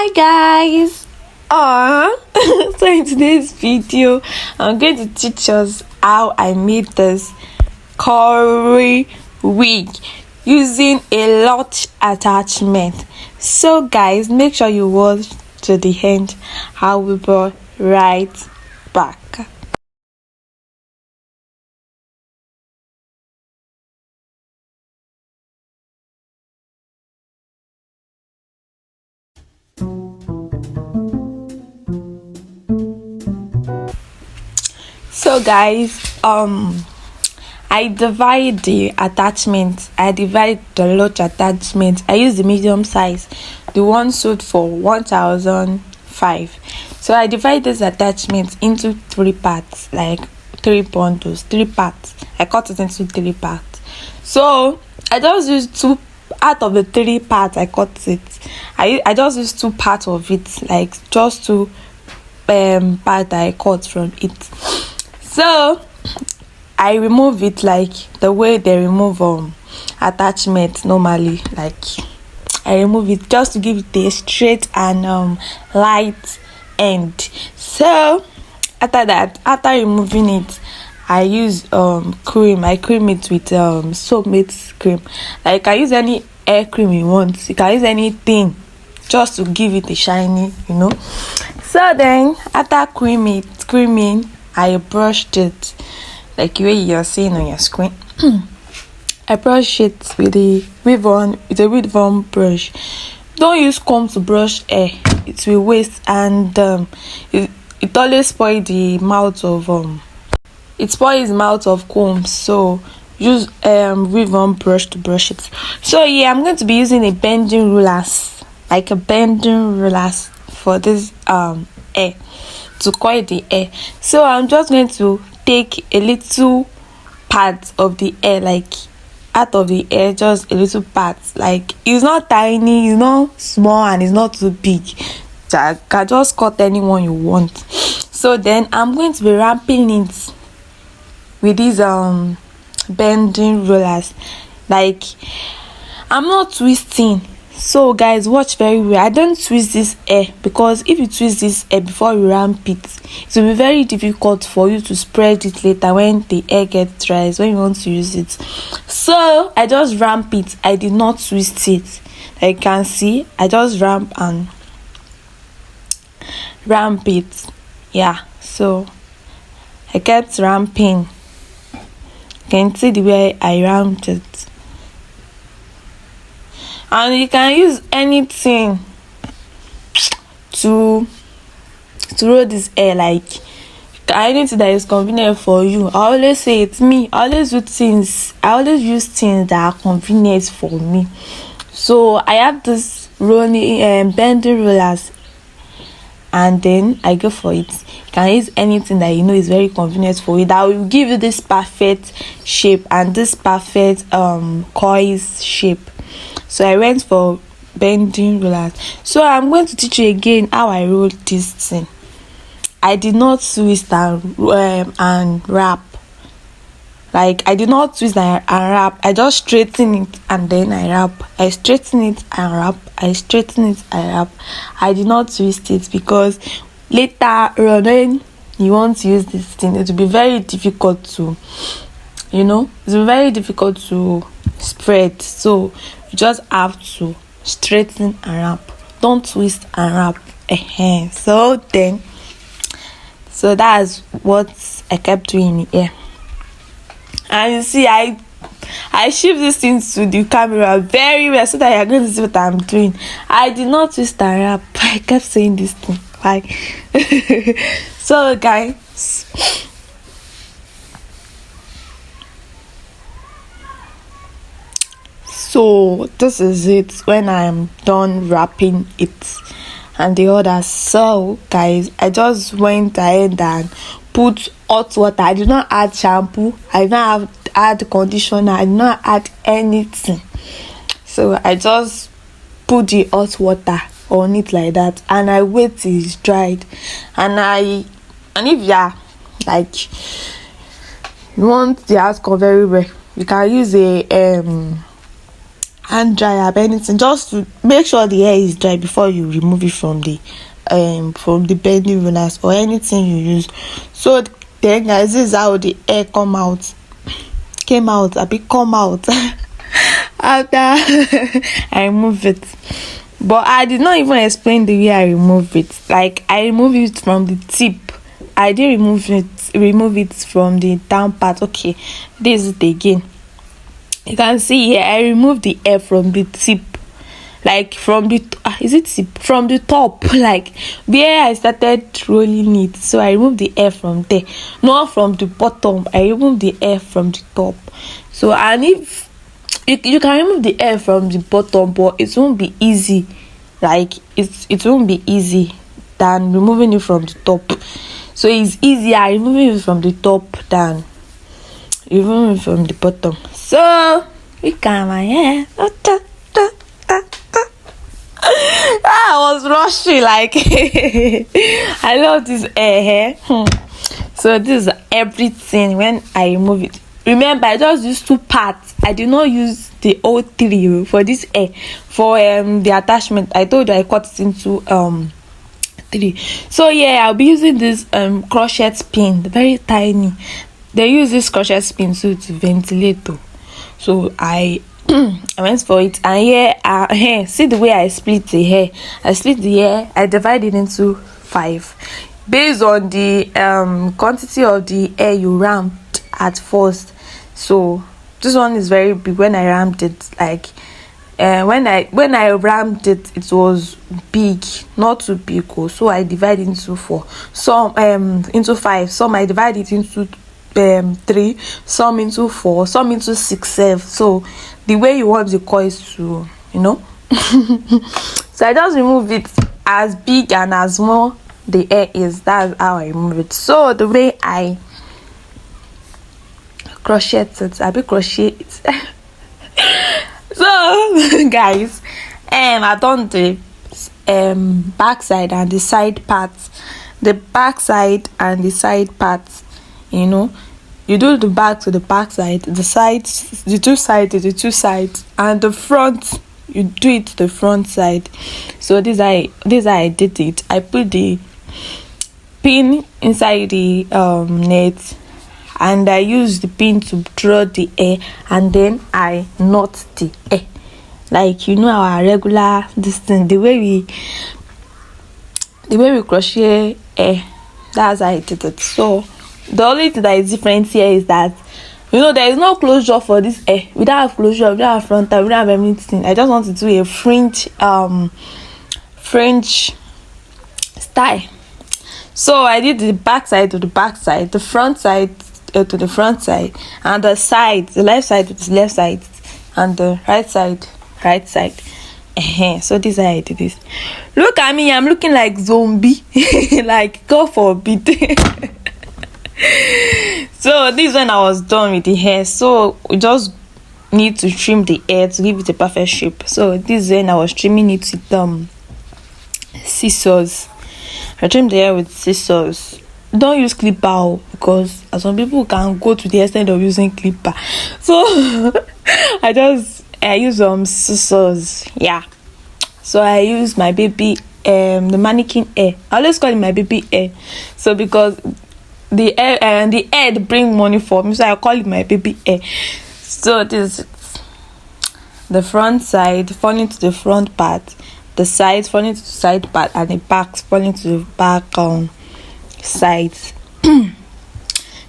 Hi guys. So in today's video I'm going to teach us how I made this curry wig using a lot attachment. So guys, make sure you watch to the end. I will be right back. So guys, I divide the attachment. I divide the lot attachment. I use the medium size, the one sold for 1,005. So I divide this attachment into 3 parts, like 3 bundles, 3 parts. I cut it into 3 parts. So I just use 2 out of the 3 parts. I cut it. I just use 2 parts of it, like just 2 part that I cut from it. So I remove it like the way they remove attachment normally. Like I remove it just to give it a straight and light end. So after that, after removing it, I use cream. I cream it with soap mate cream. Like I use any hair cream you want. You can use anything just to give it a shiny, So then after creaming, I brushed it like the way you're seeing on your screen. I brush it with a weave-on brush. Don't use comb to brush hair; it will waste, and it always spoils the mouth of comb. So use weave-on brush to brush it. So yeah, I'm going to be using a bending rulers, for this hair, to coil the hair. So I'm just going to take a little part of the hair, like out of the hair, just a little part. Like it's not tiny, it's not small, and it's not too big. So I can just cut anyone you want. So then I'm going to be wrapping it with these bending rollers. Like I'm not twisting. So guys, watch very well. I don't twist this hair, because if you twist this hair before you ramp it, it will be very difficult for you to spread it later when the hair gets dry, when you want to use it. So I just ramp it. I did not twist it. Like you can see, I just ramp it. Yeah, so I kept ramping. You can see the way I ramped it. And you can use anything to roll this hair, like anything that is convenient for you. I always say it's me. I always use things that are convenient for me. So I have this bending rollers, and then I go for it. You can use anything that is very convenient for you, that will give you this perfect shape and this perfect coils shape. So I went for bending rollers. So I'm going to teach you again how I roll this thing. I did not twist and wrap. Like I did not twist and wrap. I just straighten it and then I wrap. I straighten it and wrap. I straighten it and wrap. I did not twist it, because later when you want to use this thing, it will be very difficult to, spread. So you just have to straighten and wrap. Don't twist and wrap. So that's what I kept doing here. And you see, I shift this thing to the camera very well, so that you're going to see what I'm doing. I did not twist and wrap. I kept saying this thing. Like so guys, so this is it when I'm done wrapping it and the others. So guys, I just went ahead and put hot water. I did not add shampoo, I did not add conditioner, I did not add anything. So I just put the hot water on it like that, and I wait till it's dried. And if you are like you want the outcome very well, you can use a hand dryer or anything, just to make sure the hair is dry before you remove it from the bending rollers or anything you use. So then guys, this is how the hair came out after I remove it. But I did not even explain the way I remove it. Like, I remove it from the tip. I did remove it from the down part. Okay, this is it again. You can see here I removed the hair from the tip, like from the from the top, like where I started rolling it. So I removed the hair from there, not from the bottom. I removed the hair from the top. So, and if you can remove the hair from the bottom, but it won't be easy. Like, it won't be easy than removing it from the top. So it's easier removing it from the top than removing it from the bottom. So we got my hair. I was rushing, like I love this hair. So this is everything when I remove it. Remember, I just used 2 parts. I did not use the whole 3 for this hair. For the attachment, I told you I cut it into 3. So yeah, I'll be using this crochet pin, very tiny. They use this crochet pin to ventilate. So I went for it, and here, see the way I split the hair. I divide it into 5 based on the quantity of the hair you ramped at first. So this one is very big. When I ramped it, like when I ramped it, it was big, not too big. So I divide into 4, some into 5, some I divide it into 3, some into 4, some into 6, 7. So the way you want the coils to, so I just remove it as big and as small the hair is. That's how I remove it. So the way I crochet it. So guys, I done the back side and the side parts. The back side and the side parts, you do the back to the back side, the sides, the 2 sides to the 2 sides, and the front you do it to the front side. So this I did it. I put the pin inside the net, and I use the pin to draw the hair, and then I knot the hair, like our regular this thing, the way we crochet hair. That's how I did it. So the only thing that is different here is that there is no closure for this hair. We don't have closure, we don't have frontal, we don't have anything. I just want to do a fringe style. So I did the back side to the back side, the front side to the front side, and the left side to the left side, and the right side. So this is how I did this. Look at me, I'm looking like zombie. Like, God forbid. So this is when I was done with the hair. So we just need to trim the hair to give it a perfect shape. So this is when I was trimming it with scissors. I trimmed the hair with scissors. Don't use clipper, because some people can go to the extent of using clipper. So I use scissors. Yeah. So I use my baby the mannequin hair. I always call it my baby hair. So because the hair and the head bring money for me, so I call it my baby hair. So this is the front side falling to the front part, the sides falling to the side part, and the back falling to the back sides.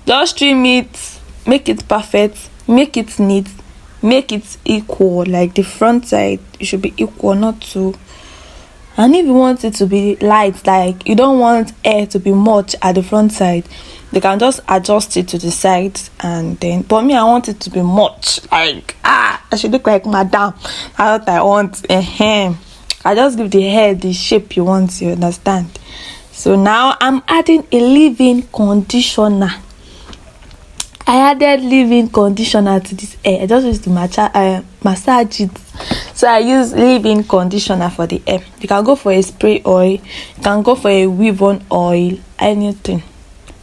Just trim it, make it perfect, make it neat, make it equal. Like the front side, it should be equal, not too. And if you want it to be light, like you don't want hair to be much at the front side, they can just adjust it to the sides. And then, but me, I want it to be much, like I should look like madam. That's what I want. I just give the hair the shape you want, you understand? So now I'm adding a leave-in conditioner. I added leave-in conditioner to this hair. I just used to massage it. So I use leave-in conditioner for the hair. You can go for a spray oil, you can go for a weave-on oil, anything.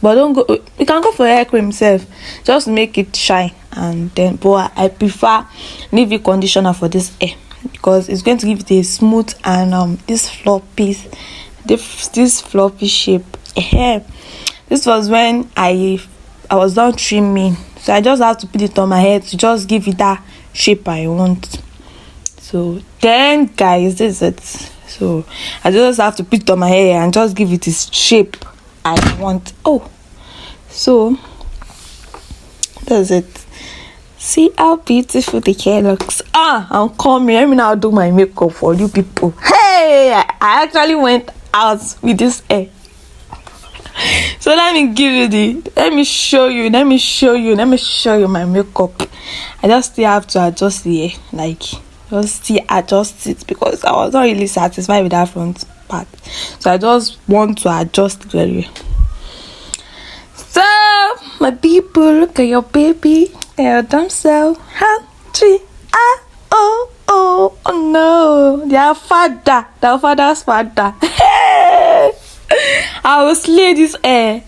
but don't go, you can go for hair cream self, just make it shine. And then, but I prefer navy conditioner for this hair because it's going to give it a smooth and this floppy shape. This was when I was done trimming, so I just have to put it on my head to just give it that shape I want. So then guys, this is it. So I just have to put it on my hair and just give it its shape I want. Oh, so that's it. See how beautiful the hair looks. I'm coming. Let me now do my makeup for you people. Hey, I actually went out with this hair. So let me show you my makeup. I just still have to adjust the hair, like just still adjust it because I was not really satisfied with that front part. So I just want to adjust it very well. So my people, look at your baby. Your dumb self. Oh no, their father's father. I will slay this hair.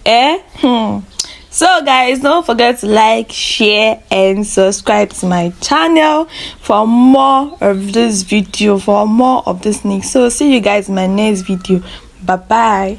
So guys, don't forget to like, share and subscribe to my channel for more of this video, for more of this news. So see you guys in my next video. Bye bye.